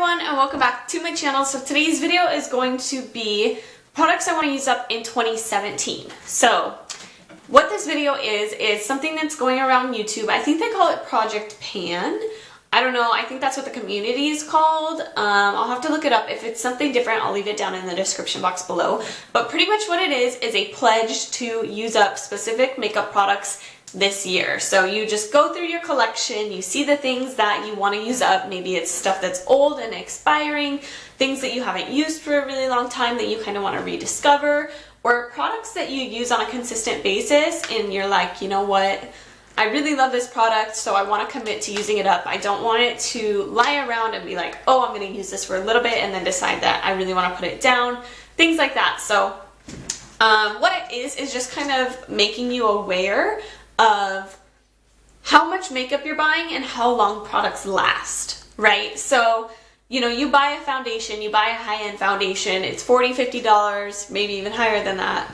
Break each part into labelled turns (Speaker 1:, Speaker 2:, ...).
Speaker 1: everyone and welcome back to my channel. So today's video is going to be products I want to use up in 2017. So what this video is something that's going around YouTube. I think they call it Project Pan. I don't know, I think that's what the community is called. I'll have to look it up. If it's something different, I'll leave it down in the description box below. But pretty much what it is a pledge to use up specific makeup products this year. So you just go through your collection, you see the things that you want to use up. Maybe it's stuff that's old and expiring, things that you haven't used for a really long time that you kind of want to rediscover, or products that you use on a consistent basis and you're like, you know what, I really love this product, so I want to commit to using it up. I don't want it to lie around and be like, oh, I'm going to use this for a little bit and then decide that I really want to put it down, things like that. So what it is just kind of making you aware of how much makeup you're buying and how long products last, right? So, you know, you buy a foundation, you buy a high-end foundation, it's $40, $50, maybe even higher than that,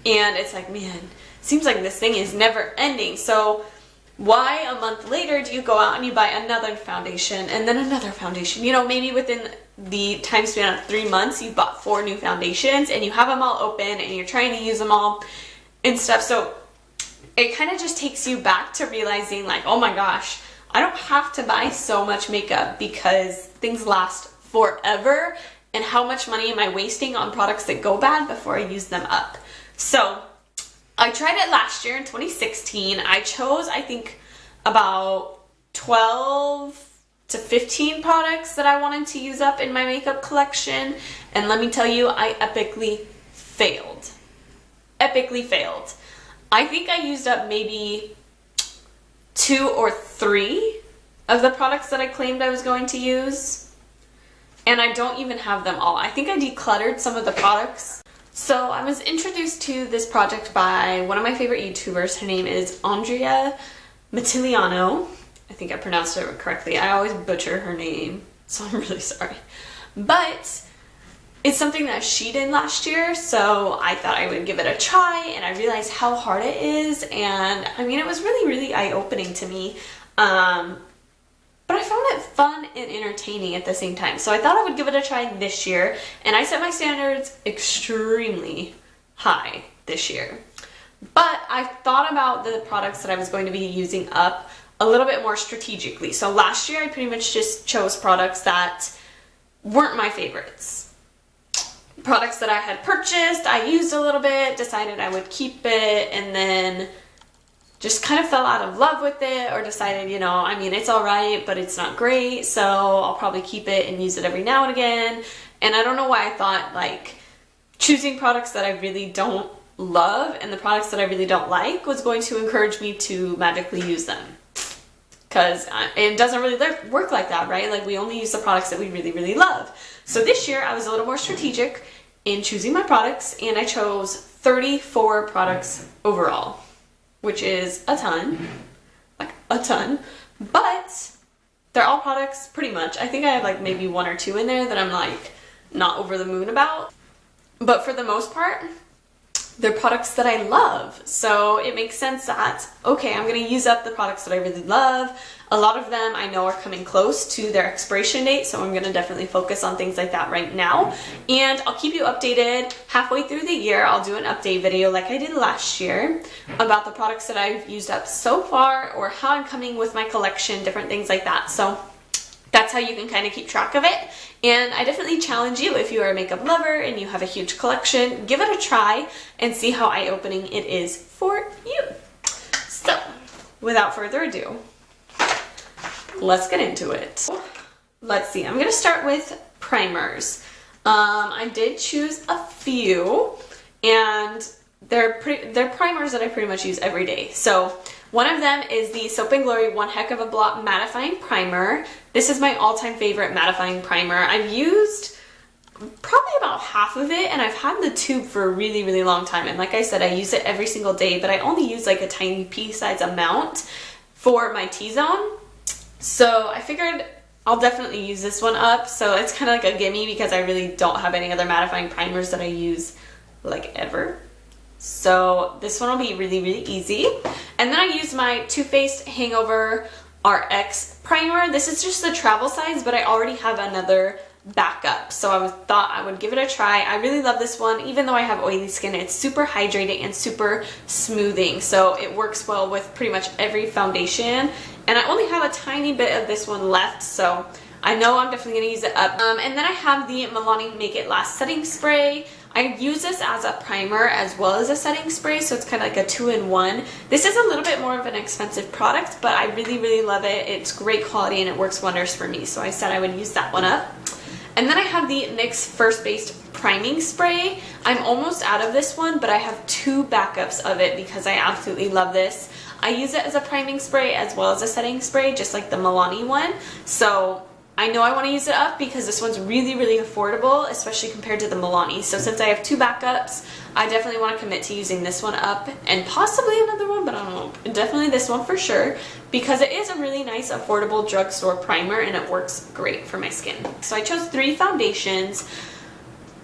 Speaker 1: and it's like, man, seems like this thing is never ending. So why a month later do you go out and you buy another foundation and then another foundation? You know, maybe within the time span of 3 months you bought 4 new foundations and you have them all open and you're trying to use them all and stuff. So it kind of just takes you back to realizing like, oh my gosh, I don't have to buy so much makeup because things last forever, and how much money am I wasting on products that go bad before I use them up? So I tried it last year in 2016. I chose, I think, about 12 to 15 products that I wanted to use up in my makeup collection, and let me tell you, I epically failed. Epically failed. I think I used up maybe 2 or 3 of the products that I claimed I was going to use, and I don't even have them all. I think I decluttered some of the products. So I was introduced to this project by one of my favorite YouTubers. Her name is Andrea Mattiliano. I think I pronounced it correctly. I always butcher her name, so I'm really sorry. But it's something that she did last year, so I thought I would give it a try, and I realized how hard it is, and I mean, it was really, really eye-opening to me. But I found it fun and entertaining at the same time. So I thought I would give it a try this year, and I set my standards extremely high this year. But I thought about the products that I was going to be using up a little bit more strategically. So last year I pretty much just chose products that weren't my favorites. Products that I had purchased, I used a little bit, decided I would keep it, and then just kind of fell out of love with it, or decided, you know, I mean, it's alright, but it's not great, so I'll probably keep it and use it every now and again. And I don't know why I thought, like, choosing products that I really don't love and the products that I really don't like was going to encourage me to magically use them. Because it doesn't really work like that, right? Like, we only use the products that we really, really love. So this year, I was a little more strategic in choosing my products, and I chose 34 products overall, which is a ton, like a ton, but they're all products pretty much. I think I have like maybe 1 or 2 in there that I'm like not over the moon about, but for the most part, they're products that I love. So it makes sense that, okay, I'm going to use up the products that I really love. A lot of them I know are coming close to their expiration date, so I'm going to definitely focus on things like that right now. And I'll keep you updated halfway through the year. I'll do an update video like I did last year about the products that I've used up so far, or how I'm coming with my collection, different things like that. So that's how you can kind of keep track of it. And I definitely challenge you, if you are a makeup lover and you have a huge collection, give it a try and see how eye-opening it is for you. So without further ado, let's get into it. Let's see, I'm going to start with primers. I did choose a few, and they're primers that I pretty much use every day. So one of them is the Soap & Glory One Heck of a Blot Mattifying Primer. This is my all-time favorite mattifying primer. I've used probably about half of it, and I've had the tube for a really, really long time. And like I said, I use it every single day, but I only use like a tiny pea-sized amount for my T-zone. So I figured I'll definitely use this one up. So it's kind of like a gimme because I really don't have any other mattifying primers that I use like ever. So this one will be really, really easy. And then I use my Too Faced Hangover RX primer. This is just the travel size, but I already have another backup, so I thought I would give it a try. I really love this one. Even though I have oily skin, it's super hydrating and super smoothing, so it works well with pretty much every foundation. And I only have a tiny bit of this one left, so I know I'm definitely going to use it up. And then I have the Milani Make It Last setting spray. I use this as a primer as well as a setting spray, so it's kind of like a 2-in-1. This is a little bit more of an expensive product, but I really, really love it. It's great quality and it works wonders for me, so I said I would use that one up. And then I have the NYX First Base Priming Spray. I'm almost out of this one, but I have 2 backups of it because I absolutely love this. I use it as a priming spray as well as a setting spray, just like the Milani one. So I know I want to use it up because this one's really, really affordable, especially compared to the Milani. So since I have 2 backups, I definitely want to commit to using this one up and possibly another one, but I don't know. Definitely this one for sure because it is a really nice, affordable drugstore primer and it works great for my skin. So I chose 3 foundations,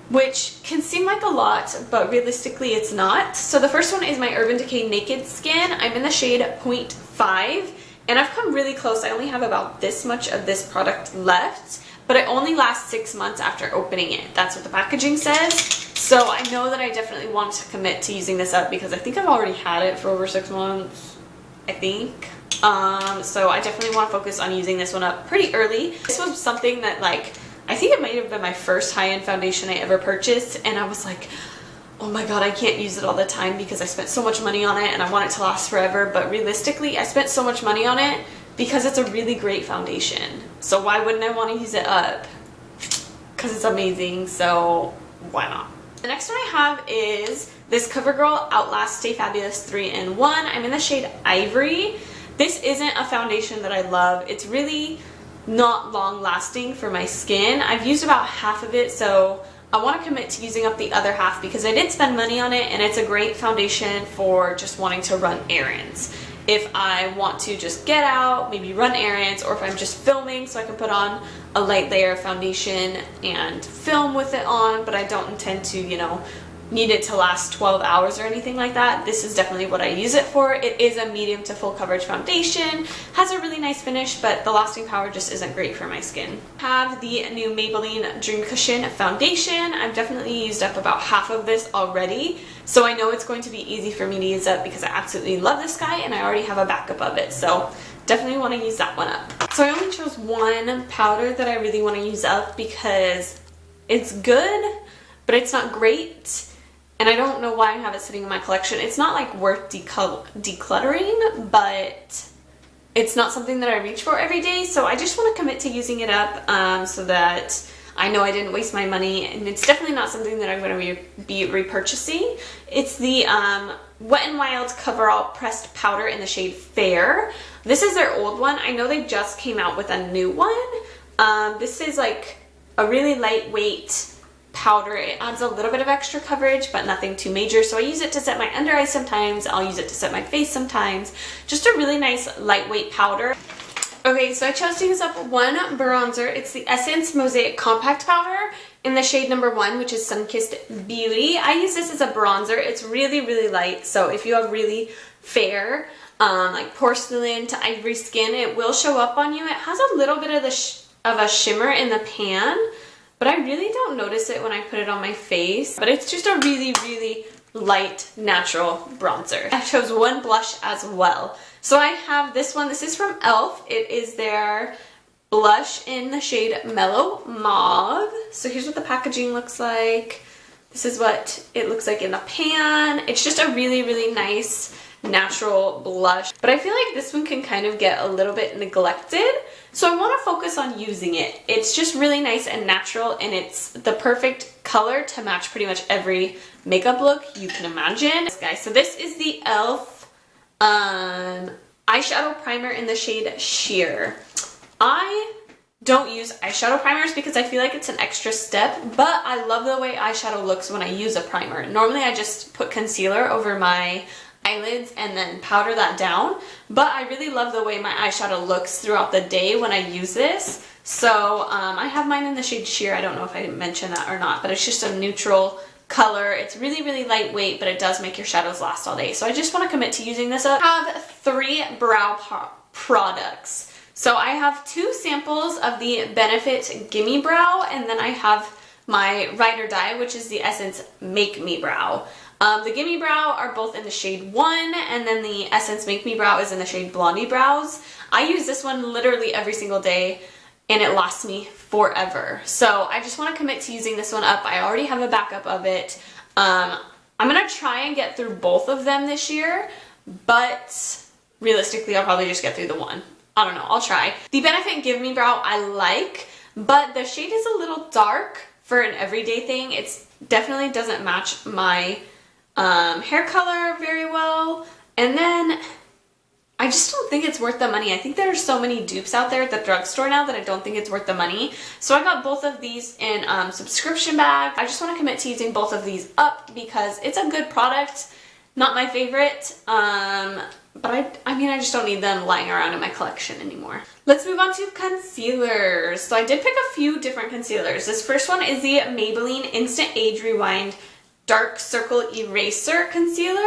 Speaker 1: which can seem like a lot, but realistically it's not. So the first one is my Urban Decay Naked Skin. I'm in the shade 0.5. And I've come really close. I only have about this much of this product left, but it only lasts 6 months after opening it. That's what the packaging says. So I know that I definitely want to commit to using this up because I think I've already had it for over 6 months, I think. So I definitely want to focus on using this one up pretty early. This was something that, like, I think it might have been my first high-end foundation I ever purchased, and I was like, oh my god, I can't use it all the time because I spent so much money on it and I want it to last forever. But realistically, I spent so much money on it because it's a really great foundation. So why wouldn't I want to use it up? Because it's amazing, so why not? The next one I have is this CoverGirl Outlast Stay Fabulous 3-in-1. I'm in the shade Ivory. This isn't a foundation that I love. It's really not long lasting for my skin. I've used about half of it, so I want to commit to using up the other half because I did spend money on it and it's a great foundation for just wanting to run errands. If I want to just get out, maybe run errands, or if I'm just filming so I can put on a light layer of foundation and film with it on, but I don't intend to, you know, need it to last 12 hours or anything like that, this is definitely what I use it for. It is a medium to full coverage foundation, has a really nice finish, but the lasting power just isn't great for my skin. I have the new Maybelline Dream Cushion foundation. I've definitely used up about half of this already, so I know it's going to be easy for me to use up because I absolutely love this guy and I already have a backup of it, so definitely want to use that one up. So I only chose one powder that I really want to use up because it's good, but it's not great. And I don't know why I have it sitting in my collection. It's not like worth decluttering, but it's not something that I reach for every day. So I just want to commit to using it up so that I know I didn't waste my money. And it's definitely not something that I'm going to be repurchasing. It's the Wet n Wild Coverall Pressed Powder in the shade Fair. This is their old one. I know they just came out with a new one. This is like a really lightweight powder. It adds a little bit of extra coverage, but nothing too major. So I use it to set my under eyes sometimes. I'll use it to set my face sometimes. Just a really nice lightweight powder. Okay, so I chose to use up one bronzer. It's the Essence Mosaic Compact Powder in the shade number 1, which is Sunkissed Beauty. I use this as a bronzer. It's really, really light. So if you have really fair, like porcelain to ivory skin, it will show up on you. It has a little bit of a shimmer in the pan, but I really don't notice it when I put it on my face. But it's just a really, really light, natural bronzer. I chose one blush as well. So I have this one. This is from e.l.f. It is their blush in the shade Mellow Mauve. So here's what the packaging looks like. This is what it looks like in the pan. It's just a really, really nice natural blush, but I feel like this one can kind of get a little bit neglected, so I want to focus on using it. It's just really nice and natural, and it's the perfect color to match pretty much every makeup look you can imagine. Guys, so this is the e.l.f. eyeshadow primer in the shade Sheer. I don't use eyeshadow primers because I feel like it's an extra step, but I love the way eyeshadow looks when I use a primer. Normally I just put concealer over my eyelids and then powder that down, but I really love the way my eyeshadow looks throughout the day when I use this. So I have mine in the shade Sheer. I don't know if I mentioned that or not, but it's just a neutral color. It's really, really lightweight, but it does make your shadows last all day. So I just want to commit to using this up. I have 3 brow products. So I have 2 samples of the Benefit Gimme Brow, and then I have my Ride or Die, which is the Essence Make Me Brow. The Gimme Brow are both in the shade 1, and then the Essence Make Me Brow is in the shade Blondie Brows. I use this one literally every single day, and it lasts me forever. So I just want to commit to using this one up. I already have a backup of it. I'm going to try and get through both of them this year, but realistically I'll probably just get through the one. I don't know, I'll try. The Benefit Give Me Brow I like, but the shade is a little dark for an everyday thing. It definitely doesn't match my hair color very well, and then I just don't think it's worth the money. I think there are so many dupes out there at the drugstore now that I don't think it's worth the money. So I got both of these in subscription bag. I just want to commit to using both of these up because it's a good product. Not my favorite, but I mean, I just don't need them lying around in my collection anymore. Let's move on to concealers. So I did pick a few different concealers. This first one is the Maybelline Instant Age Rewind Dark Circle Eraser Concealer.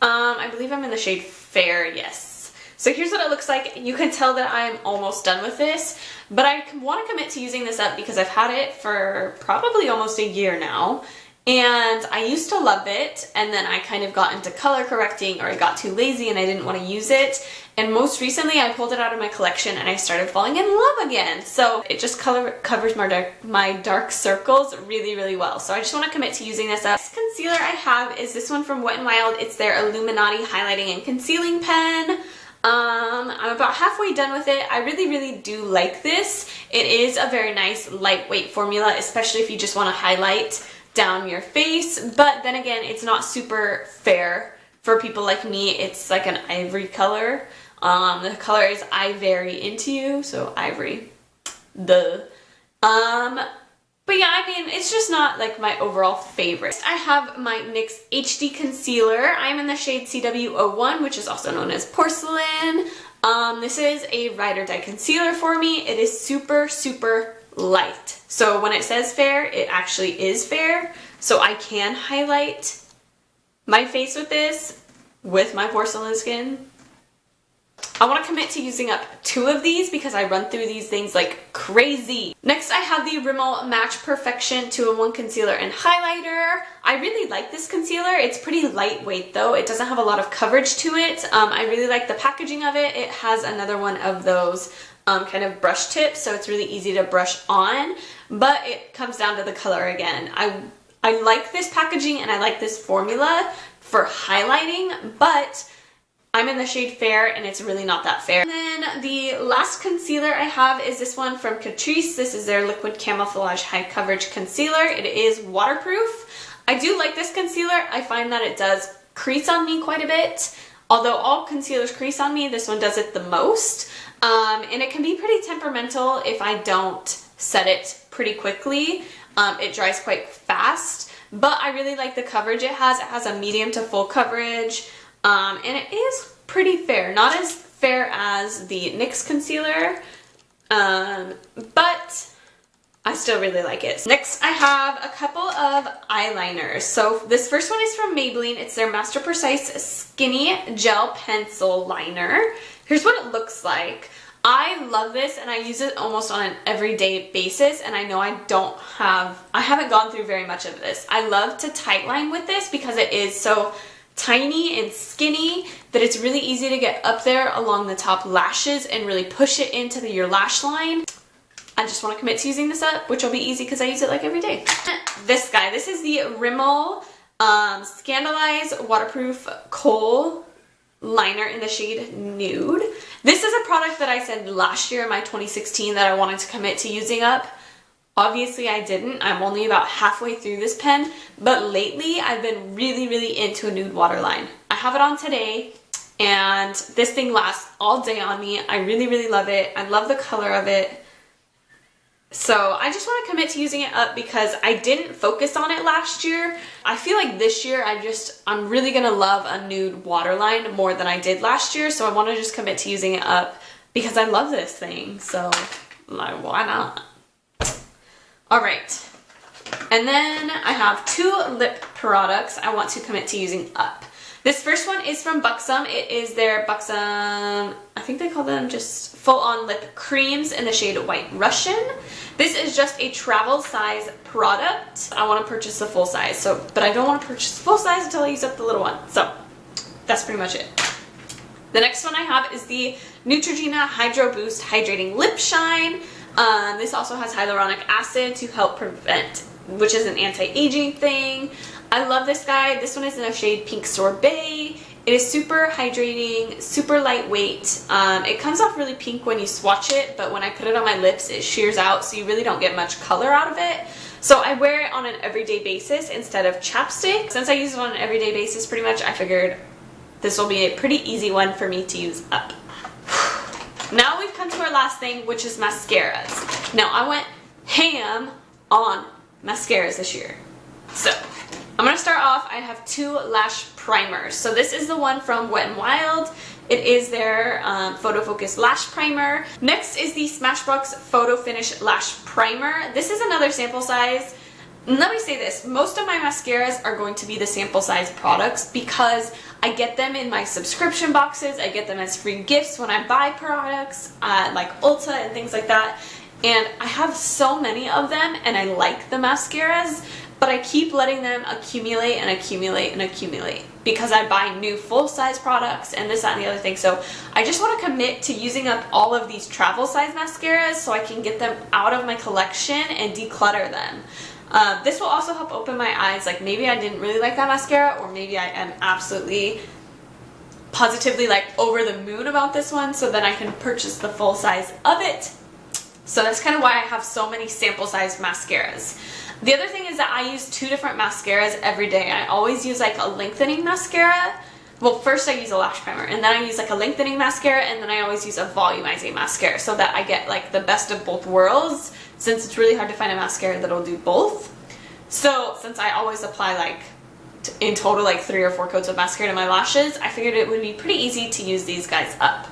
Speaker 1: I believe I'm in the shade Fair, yes. So here's what it looks like. You can tell that I'm almost done with this, but I want to commit to using this up because I've had it for probably almost a year now. And I used to love it, and then I kind of got into color correcting, or I got too lazy and I didn't want to use it. And most recently I pulled it out of my collection and I started falling in love again. So it just covers my dark circles really, really well. So I just want to commit to using this up. This concealer I have is this one from Wet n Wild. It's their Illuminati Highlighting and Concealing Pen. I'm about halfway done with it. I really, really do like this. It is a very nice lightweight formula, especially if you just want to highlight down your face, but then again, it's not super fair for people like me. It's like an ivory color. The color is I Very Into You, so ivory. But yeah, I mean, it's just not like my overall favorite. I have my NYX HD Concealer. I'm in the shade CW01, which is also known as Porcelain. This is a Ride or Die concealer for me. It is super, super light. So when it says fair, it actually is fair. So I can highlight my face with this with my porcelain skin. I want to commit to using up 2 of these because I run through these things like crazy. Next I have the Rimmel Match Perfection 2-in-1 Concealer and Highlighter. I really like this concealer. It's pretty lightweight though. It doesn't have a lot of coverage to it. I really like the packaging of it. It has another one of those kind of brush tips, so it's really easy to brush on, but it comes down to the color again. I like this packaging and I like this formula for highlighting, but I'm in the shade Fair and it's really not that fair. And then the last concealer I have is this one from Catrice. This is their Liquid Camouflage High Coverage Concealer. It is waterproof. I do like this concealer. I find that it does crease on me quite a bit. Although all concealers crease on me, this one does it the most. And it can be pretty temperamental if I don't set it pretty quickly. It dries quite fast, but I really like the coverage it has. It has a medium to full coverage, and it is pretty fair. Not as fair as the NYX concealer, but I still really like it. Next, I have a couple of eyeliners. So this first one is from Maybelline. It's their Master Precise Skinny Gel Pencil Liner. Here's what it looks like. I love this and I use it almost on an everyday basis, and I know I haven't gone through very much of this. I love to tightline with this because it is so tiny and skinny that it's really easy to get up there along the top lashes and really push it into your lash line. I just want to commit to using this up, which will be easy because I use it like every day. This guy, this is the Rimmel Scandaleyes Waterproof Kohl Liner in the shade Nude. This is a product that I said last year in my 2016 that I wanted to commit to using up. Obviously I didn't. I'm only about halfway through this pen, but lately I've been really, really into a nude waterline. I have it on today and this thing lasts all day on me. I really, really love it. I love the color of it. So I just want to commit to using it up because I didn't focus on it last year. I feel like this year I'm really going to love a nude waterline more than I did last year. So I want to just commit to using it up because I love this thing. So like, why not? All right. And then I have 2 lip products I want to commit to using up. This first one is from Buxom. It is their Buxom, I think they call them just full-on lip creams in the shade White Russian. This is just a travel size product. I want to purchase the full size, but I don't want to purchase the full size until I use up the little one. So that's pretty much it. The next one I have is the Neutrogena Hydro Boost Hydrating Lip Shine. This also has hyaluronic acid to help prevent, which is an anti-aging thing. I love this guy. This one is in a shade Pink Sorbet. It is super hydrating, super lightweight. It comes off really pink when you swatch it, but when I put it on my lips, it shears out, so you really don't get much color out of it. So I wear it on an everyday basis instead of chapstick. Since I use it on an everyday basis pretty much, I figured this will be a pretty easy one for me to use up. Now we've come to our last thing, which is mascaras. Now I went ham on mascaras this year. So I'm going to start off, I have two lash primers. So this is the one from Wet n Wild. It is their Photofocus Lash Primer. Next is the Smashbox Photo Finish Lash Primer. This is another sample size. Let me say this, most of my mascaras are going to be the sample size products because I get them in my subscription boxes. I get them as free gifts when I buy products like Ulta and things like that. And I have so many of them and I like the mascaras, but I keep letting them accumulate and accumulate and accumulate because I buy new full-size products and this, that, and the other thing. So I just want to commit to using up all of these travel-size mascaras so I can get them out of my collection and declutter them. This will also help open my eyes, like maybe I didn't really like that mascara, or maybe I am absolutely positively like over the moon about this one, so then I can purchase the full size of it. So that's kind of why I have so many sample size mascaras. The other thing is that I use two different mascaras every day. I always use like a lengthening mascara. Well, first I use a lash primer, and then I use like a lengthening mascara, and then I always use a volumizing mascara so that I get like the best of both worlds, since it's really hard to find a mascara that'll do both. So since I always apply like in total like 3 or 4 coats of mascara to my lashes, I figured it would be pretty easy to use these guys up.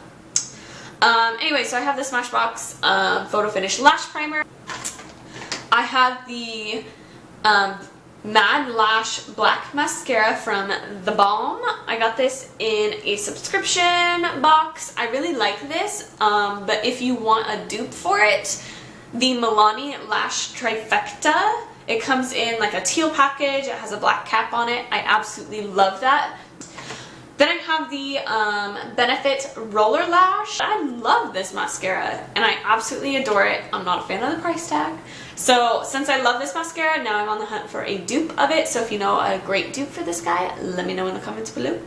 Speaker 1: Anyway, so I have the Smashbox Photo Finish Lash Primer. I have the Mad Lash Black Mascara from theBalm. I got this in a subscription box. I really like this, but if you want a dupe for it, the Milani Lash Trifecta, it comes in like a teal package. It has a black cap on it. I absolutely love that. Then I have the Benefit Roller Lash. I love this mascara and I absolutely adore it. I'm not a fan of the price tag. So since I love this mascara, now I'm on the hunt for a dupe of it. So if you know a great dupe for this guy, let me know in the comments below.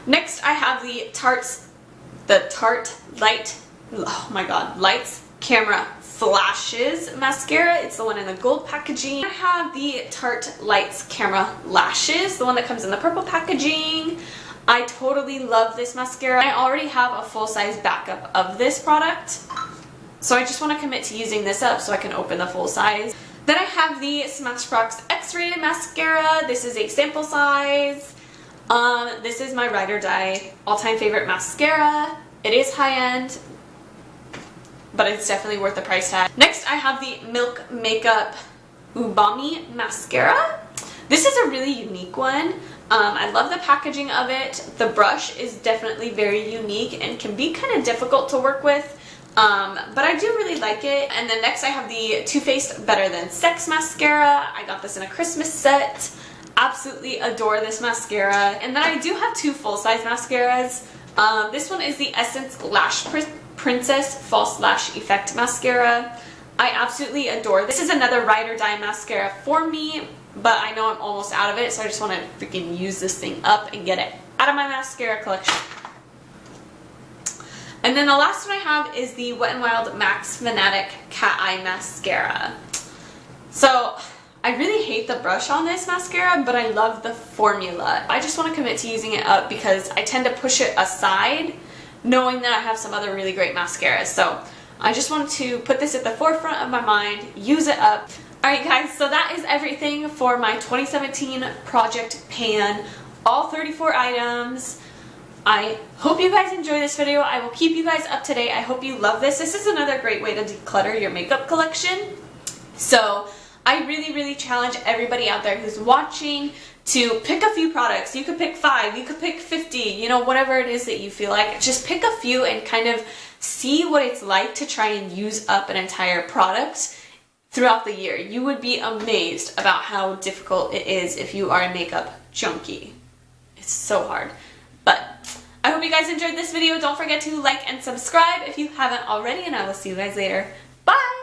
Speaker 1: Next I have the Tarte Light, oh my god, Lights Camera Flashes mascara. It's the one in the gold packaging. I have the Tarte Lights Camera Lashes, the one that comes in the purple packaging. I totally love this mascara. I already have a full-size backup of this product, so I just want to commit to using this up so I can open the full size. Then I have the Smashbox X-Rated Mascara. This is a sample size. This is my ride or die all-time favorite mascara. It is high-end, but it's definitely worth the price tag. Next, I have the Milk Makeup Ubamee Mascara. This is a really unique one. I love the packaging of it. The brush is definitely very unique and can be kind of difficult to work with, but I do really like it. And then next I have the Too Faced Better Than Sex Mascara. I got this in a Christmas set. Absolutely adore this mascara. And then I do have two full-size mascaras. This one is the Essence Lash Princess False Lash Effect Mascara. I absolutely adore this. This is another ride or die mascara for me, but I know I'm almost out of it, so I just want to freaking use this thing up and get it out of my mascara collection. And then the last one I have is the Wet n Wild Max Fanatic Cat Eye Mascara. So I really hate the brush on this mascara, but I love the formula. I just want to commit to using it up because I tend to push it aside knowing that I have some other really great mascaras. So I just wanted to put this at the forefront of my mind, use it up. Alright guys, so that is everything for my 2017 project pan, all 34 items. I hope you guys enjoy this video. I will keep you guys up to date. I hope you love this. This is another great way to declutter your makeup collection. So I really challenge everybody out there who's watching to pick a few products. You could pick 5, you could pick 50, you know, whatever it is that you feel like. Just pick a few and kind of see what it's like to try and use up an entire product throughout the year. You would be amazed about how difficult it is if you are a makeup junkie. It's so hard. But I hope you guys enjoyed this video. Don't forget to like and subscribe if you haven't already, and I will see you guys later. Bye!